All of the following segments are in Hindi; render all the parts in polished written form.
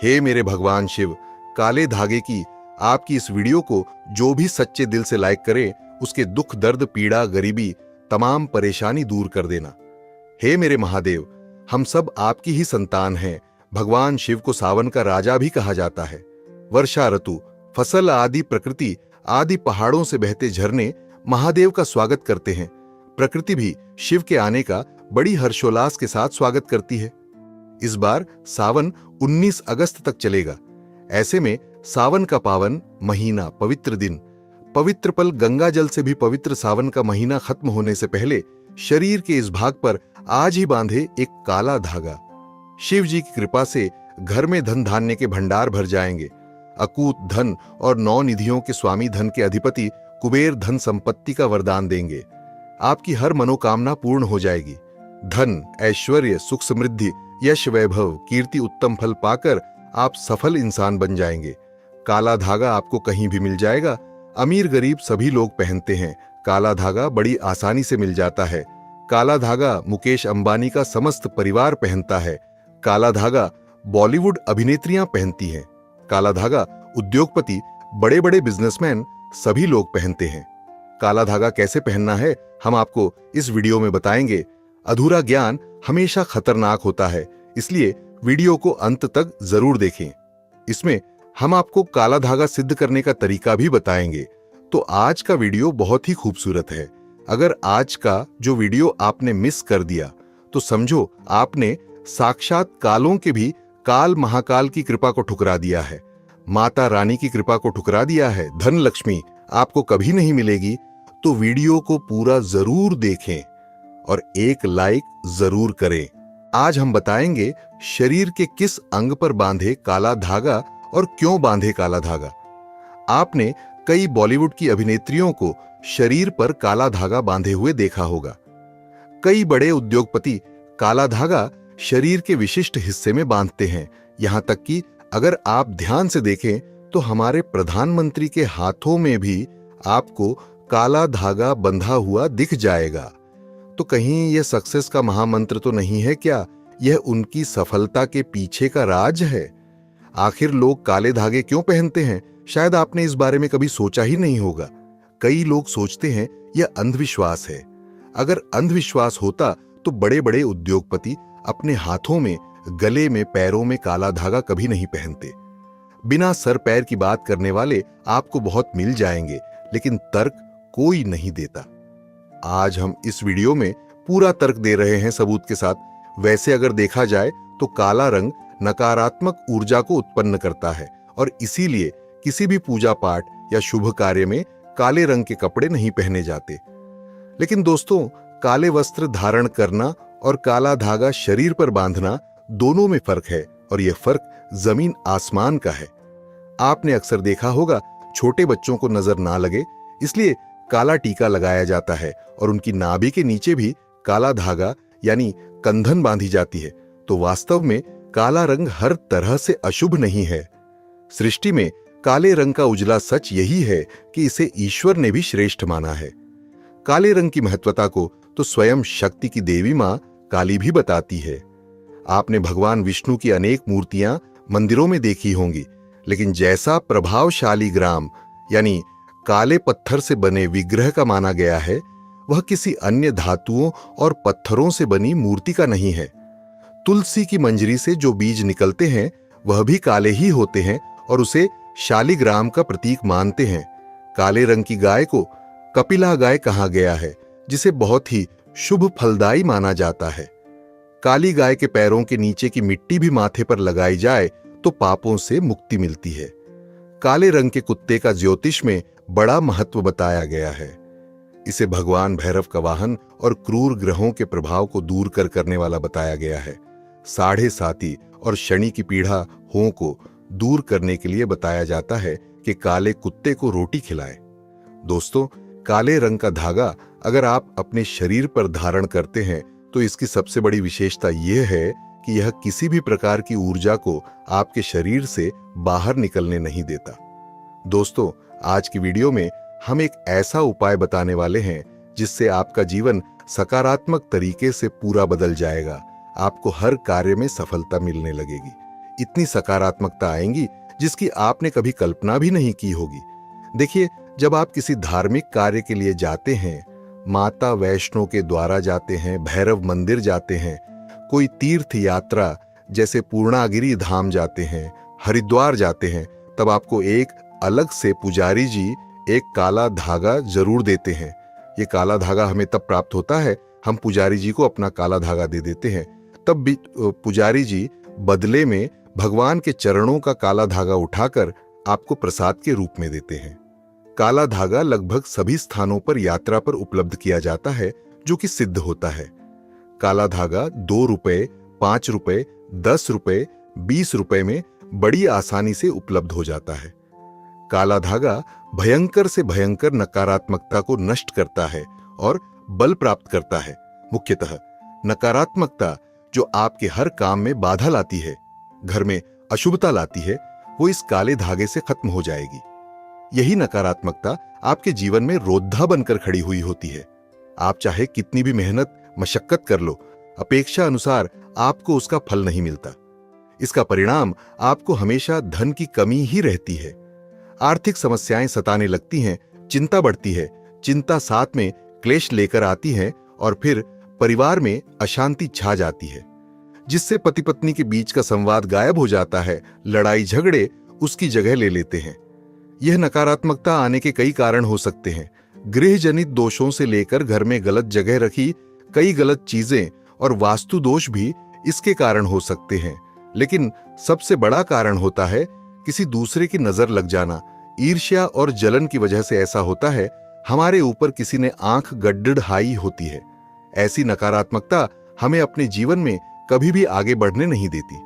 हे मेरे भगवान शिव, काले धागे की आपकी इस वीडियो को जो भी सच्चे दिल से लाइक करे, उसके दुख दर्द पीड़ा गरीबी तमाम परेशानी दूर कर देना। हे मेरे महादेव, हम सब आपकी ही संतान हैं। भगवान शिव को सावन का राजा भी कहा जाता है। वर्षा ऋतु, फसल आदि, प्रकृति आदि, पहाड़ों से बहते झरने महादेव का स्वागत करते हैं। प्रकृति भी शिव के आने का बड़ी हर्षोल्लास के साथ स्वागत करती है। इस बार सावन 19 अगस्त तक चलेगा। ऐसे में सावन का पावन महीना, पवित्र दिन, पवित्र पल, गंगा जल से भी पवित्र सावन का महीना खत्म होने से पहले शरीर के इस भाग पर आज ही बांधे एक काला धागा। शिव जी की कृपा से घर में धन धान्य के भंडार भर जाएंगे। अकूत धन और 9 निधियों के स्वामी, धन के अधिपति कुबेर धन संपत्ति का वरदान देंगे। आपकी हर मनोकामना पूर्ण हो जाएगी। धन, ऐश्वर्य, सुख समृद्धि, यश, वैभव, कीर्ति, उत्तम फल पाकर आप सफल इंसान बन जाएंगे। काला धागा आपको कहीं भी मिल जाएगा। अमीर गरीब सभी लोग पहनते हैं। काला धागा बड़ी आसानी से मिल जाता है। काला धागा मुकेश अंबानी का समस्त परिवार पहनता है। काला धागा बॉलीवुड अभिनेत्रियां पहनती हैं। काला धागा उद्योगपति, बड़े बड़े बिजनेसमैन सभी लोग पहनते हैं। काला धागा कैसे पहनना है हम आपको इस वीडियो में बताएंगे। अधूरा ज्ञान हमेशा खतरनाक होता है, इसलिए वीडियो को अंत तक जरूर देखें। इसमें हम आपको काला धागा सिद्ध करने का तरीका भी बताएंगे। तो आज का वीडियो बहुत ही खूबसूरत है। अगर आज का जो वीडियो आपने मिस कर दिया तो समझो आपने साक्षात कालों के भी काल महाकाल की कृपा को ठुकरा दिया है। माता रानी की कृपा को ठुकरा दिया है। धन लक्ष्मी आपको कभी नहीं मिलेगी। तो वीडियो को पूरा जरूर देखें और एक लाइक जरूर करें। आज हम बताएंगे शरीर के किस अंग पर बांधे काला धागा और क्यों बांधे काला धागा। आपने कई बॉलीवुड की अभिनेत्रियों को शरीर पर काला धागा बांधे हुए देखा होगा। कई बड़े उद्योगपति काला धागा शरीर के विशिष्ट हिस्से में बांधते हैं। यहां तक कि अगर आप ध्यान से देखें तो हमारे प्रधानमंत्री के हाथों में भी आपको काला धागा बंधा हुआ दिख जाएगा। तो कहीं यह सक्सेस का महामंत्र तो नहीं है क्या? यह उनकी सफलता के पीछे का राज है। आखिर लोग काले धागे क्यों पहनते हैं? शायद आपने इस बारे में कभी सोचा ही नहीं होगा। कई लोग सोचते हैं यह अंधविश्वास है। अगर अंधविश्वास होता तो बड़े बड़े उद्योगपति अपने हाथों में, गले में, पैरों में काला धागा कभी नहीं पहनते। बिना सर पैर की बात करने वाले आपको बहुत मिल जाएंगे, लेकिन तर्क कोई नहीं देता। आज हम इस वीडियो में पूरा तर्क दे रहे हैं सबूत के साथ। वैसे अगर देखा जाए तो काला रंग नकारात्मक ऊर्जा को उत्पन्न करता है और इसीलिए किसी भी पूजा पाठ या शुभ कार्य में काले रंग के कपड़े नहीं पहने जाते। लेकिन दोस्तों, काले वस्त्र धारण करना और काला धागा शरीर पर बांधना दोनों में फर्क है और यह फर्क जमीन आसमान का है। आपने अक्सर देखा होगा छोटे बच्चों को नजर ना लगे इसलिए काला टीका लगाया जाता है और उनकी नाभि के नीचे भी काला धागा यानी कंधन बांधी जाती है। तो वास्तव में काला रंग हर तरह से अशुभ नहीं है। सृष्टि में काले रंग का उजला सच यही है कि इसे ईश्वर ने भी श्रेष्ठ माना है। काले रंग की महत्वता को तो स्वयं शक्ति की देवी मां काली भी बताती है। आपने भगवान विष्णु की अनेक मूर्तियां मंदिरों में देखी होंगी, लेकिन जैसा प्रभावशाली ग्राम यानी काले पत्थर से बने विग्रह का माना गया है, वह किसी अन्य धातुओं और पत्थरों से बनी मूर्ति का नहीं है। तुलसी की मंजरी से जो बीज निकलते हैं वह भी काले ही होते हैं और उसे शालिग्राम का प्रतीक मानते हैं। काले रंग की गाय को कपिला गाय कहा गया है, जिसे बहुत ही शुभ फलदायी माना जाता है। काली गाय के पैरों के नीचे की मिट्टी भी माथे पर लगाई जाए तो पापों से मुक्ति मिलती है। काले रंग के कुत्ते का ज्योतिष में बड़ा महत्व बताया गया है। इसे भगवान भैरव का वाहन और क्रूर ग्रहों के प्रभाव को दूर करने वाला बताया गया है। साढ़े साती और शनि की पीड़ा हों को दूर करने के लिए बताया जाता है कि काले कुत्ते को रोटी खिलाएं। दोस्तों, काले रंग का धागा अगर आप अपने शरीर पर धारण करते हैं तो इसकी सबसे बड़ी विशेषता यह है कि यह किसी भी प्रकार की ऊर्जा को आपके शरीर से बाहर निकलने नहीं देता। दोस्तों, आज की वीडियो में हम एक ऐसा उपाय बताने वाले हैं जिससे आपका जीवन सकारात्मक तरीके से पूरा बदल जाएगा। आपको हर कार्य में सफलता मिलने लगेगी। इतनी सकारात्मकता आएंगी जिसकी आपने कभी कल्पना भी नहीं की होगी। देखिए, जब आप किसी धार्मिक कार्य के लिए जाते हैं, माता वैष्णो के द्वारा जाते हैं, भैरव मंदिर जाते हैं, कोई तीर्थ यात्रा जैसे पूर्णागिरि धाम जाते हैं, हरिद्वार जाते हैं, तब आपको एक अलग से पुजारी जी एक काला धागा जरूर देते हैं। ये काला धागा हमें तब प्राप्त होता है, हम पुजारी जी को अपना काला धागा दे देते हैं, तब भी पुजारी जी बदले में भगवान के चरणों का काला धागा उठाकर आपको प्रसाद के रूप में देते हैं। काला धागा लगभग सभी स्थानों पर यात्रा पर उपलब्ध किया जाता है, जो कि सिद्ध होता है। काला धागा 2 रुपए, 5 रुपए, 10 रुपए, 20 रुपए में बड़ी आसानी से उपलब्ध हो जाता है। काला धागा भयंकर से भयंकर नकारात्मकता को नष्ट करता है और बल प्राप्त करता है। मुख्यतः नकारात्मकता जो आपके हर काम में बाधा लाती है, घर में अशुभता लाती है, वो इस काले धागे से खत्म हो जाएगी। यही नकारात्मकता आपके जीवन में रोधा बनकर खड़ी हुई होती है। आप चाहे कितनी भी मेहनत मशक्कत कर लो, अपेक्षा अनुसार आपको उसका फल नहीं मिलता। इसका परिणाम आपको हमेशा धन की कमी ही रहती है। आर्थिक समस्याएं सताने लगती हैं, चिंता बढ़ती है, चिंता साथ में क्लेश लेकर आती है और फिर परिवार में अशांति छा जाती है, जिससे पति पत्नी के बीच का संवाद गायब हो जाता है, लड़ाई झगड़े उसकी जगह ले लेते हैं। यह नकारात्मकता आने के कई कारण हो सकते हैं। गृह जनित दोषों से लेकर घर में गलत जगह रखी कई गलत चीजें और वास्तु दोष भी इसके कारण हो सकते हैं। लेकिन सबसे बड़ा कारण होता है किसी दूसरे की नजर लग जाना। ईर्ष्या और जलन की वजह से ऐसा होता है, हमारे ऊपर किसी ने आंख गड्ढाई होती है। ऐसी नकारात्मकता हमें अपने जीवन में कभी भी आगे बढ़ने नहीं देती,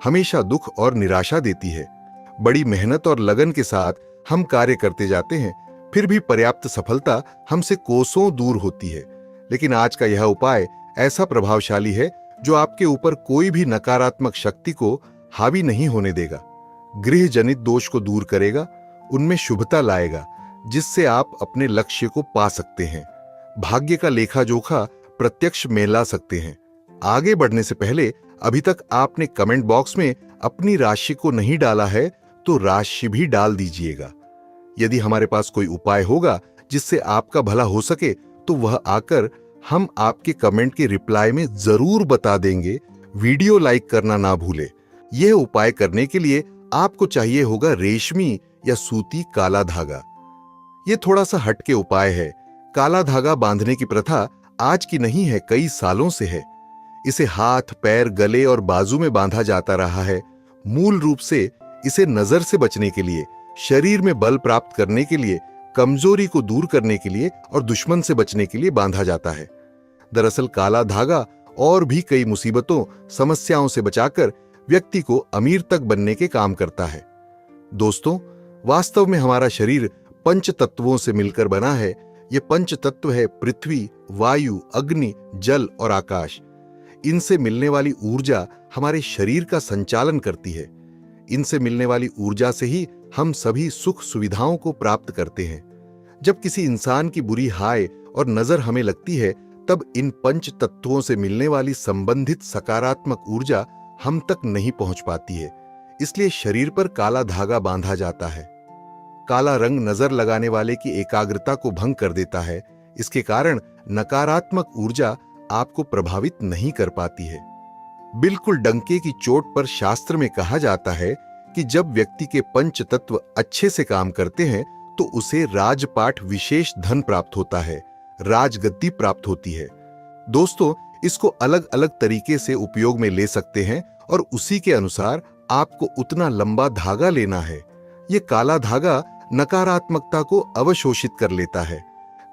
हमेशा दुख और निराशा देती है। बड़ी मेहनत और लगन के साथ हम कार्य करते जाते हैं, फिर भी पर्याप्त सफलता हमसे कोसों दूर होती है। लेकिन आज का यह उपाय ऐसा प्रभावशाली है जो आपके ऊपर कोई भी नकारात्मक शक्ति को हावी नहीं होने देगा। गृह जनित दोष को दूर करेगा, उनमें शुभता लाएगा, जिससे आप अपने लक्ष्य को पा सकते हैं। भाग्य का लेखा जोखा प्रत्यक्ष में ला सकते हैं। आगे बढ़ने से पहले अभी तक आपने कमेंट बॉक्स में अपनी राशि को नहीं डाला है तो राशि भी डाल दीजिएगा। यदि हमारे पास कोई उपाय होगा जिससे आपका भला हो सके तो वह आकर हम आपके कमेंट के रिप्लाई में जरूर बता देंगे। वीडियो लाइक करना ना भूले। यह उपाय करने के लिए आपको चाहिए होगा रेशमी या सूती काला धागा। यह थोड़ा सा हटके उपाय है। काला धागा बांधने की प्रथा आज की नहीं है, कई सालों से है। इसे हाथ, पैर, गले और बाजू में बांधा जाता रहा है। मूल रूप से इसे नजर से बचने के लिए, शरीर में बल प्राप्त करने के लिए, कमजोरी को दूर करने के लिए और दुश्मन से बचने के लिए बांधा जाता है। दरअसल काला धागा और भी कई मुसीबतों, समस्याओं से बचाकर व्यक्ति को अमीर तक बनने के काम करता है। दोस्तों, वास्तव में हमारा शरीर पंच तत्वों से मिलकर बना है। ये पंच तत्व है पृथ्वी, वायु, अग्नि, जल और आकाश। इनसे मिलने वाली ऊर्जा हमारे शरीर का संचालन करती है। इनसे मिलने वाली ऊर्जा से ही हम सभी सुख सुविधाओं को प्राप्त करते हैं। जब किसी इंसान की बुरी हाय और नजर हमें लगती है, तब इन पंच तत्वों से मिलने वाली संबंधित सकारात्मक ऊर्जा हम तक नहीं पहुंच पाती है। इसलिए शरीर पर काला धागा बांधा जाता है। काला रंग नजर लगाने वाले की एकाग्रता को भंग कर देता है। इसके कारण नकारात्मक ऊर्जा आपको प्रभावित नहीं कर पाती है। बिल्कुल डंके की चोट पर शास्त्र में कहा जाता है कि जब व्यक्ति के पंच तत्व अच्छे से काम करते हैं तो उसे राजपाट विशेष धन प्राप्त होता है, राजगद्दी प्राप्त होती है। दोस्तों, इसको अलग अलग तरीके से उपयोग में ले सकते हैं और उसी के अनुसार आपको उतना लंबा धागा लेना है। यह काला धागा नकारात्मकता को अवशोषित कर लेता है।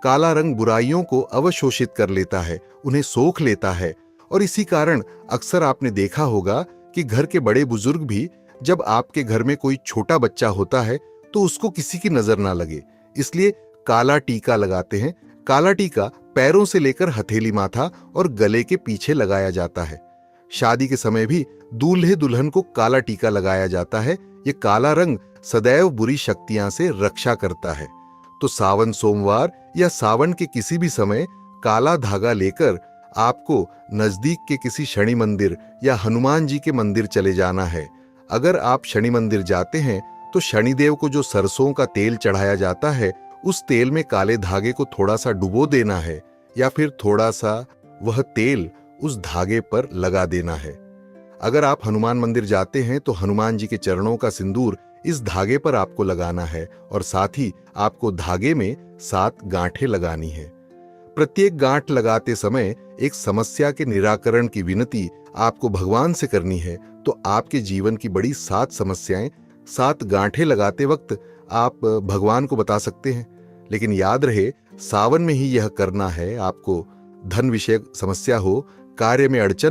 काला रंग बुराइयों को अवशोषित कर लेता है, उन्हें सोख लेता है। और इसी कारण अक्सर आपने देखा होगा कि घर के बड़े बुजुर्ग भी जब आपके घर में कोई छोटा बच्चा होता है तो उसको किसी की नजर ना लगे, इसलिए काला टीका लगाते हैं। काला टीका पैरों से लेकर हथेली माथा और गले के पीछे लगाया जाता है। शादी के समय भी दूल्हे दुल्हन को काला टीका लगाया जाता है। ये काला रंग सदैव बुरी शक्तियां से रक्षा करता है। तो सावन सोमवार या सावन के किसी भी समय काला धागा लेकर आपको नजदीक के किसी शनि मंदिर या हनुमान जी के मंदिर चले जाना है। अगर आप शनि मंदिर जाते हैं तो शनिदेव को जो सरसों का तेल चढ़ाया जाता है, उस तेल में काले धागे को थोड़ा सा डुबो देना है या फिर थोड़ा सा वह तेल उस धागे पर लगा देना है। अगर आप हनुमान मंदिर जाते हैं तो हनुमान जी के चरणों का सिंदूर इस धागे पर आपको लगाना है और साथ ही आपको धागे में 7 गांठें लगानी है। प्रत्येक गांठ लगाते समय एक समस्या के निराकरण की विनती आपको भगवान से करनी है, तो आपके जीवन की बड़ी 7 समस्याएं 7 गांठें लगाते वक्त आप भगवान को बता सकते हैं। लेकिन याद रहे, सावन में ही यह करना है। आपको धन विषय समस्या हो, कार्य में अड़चन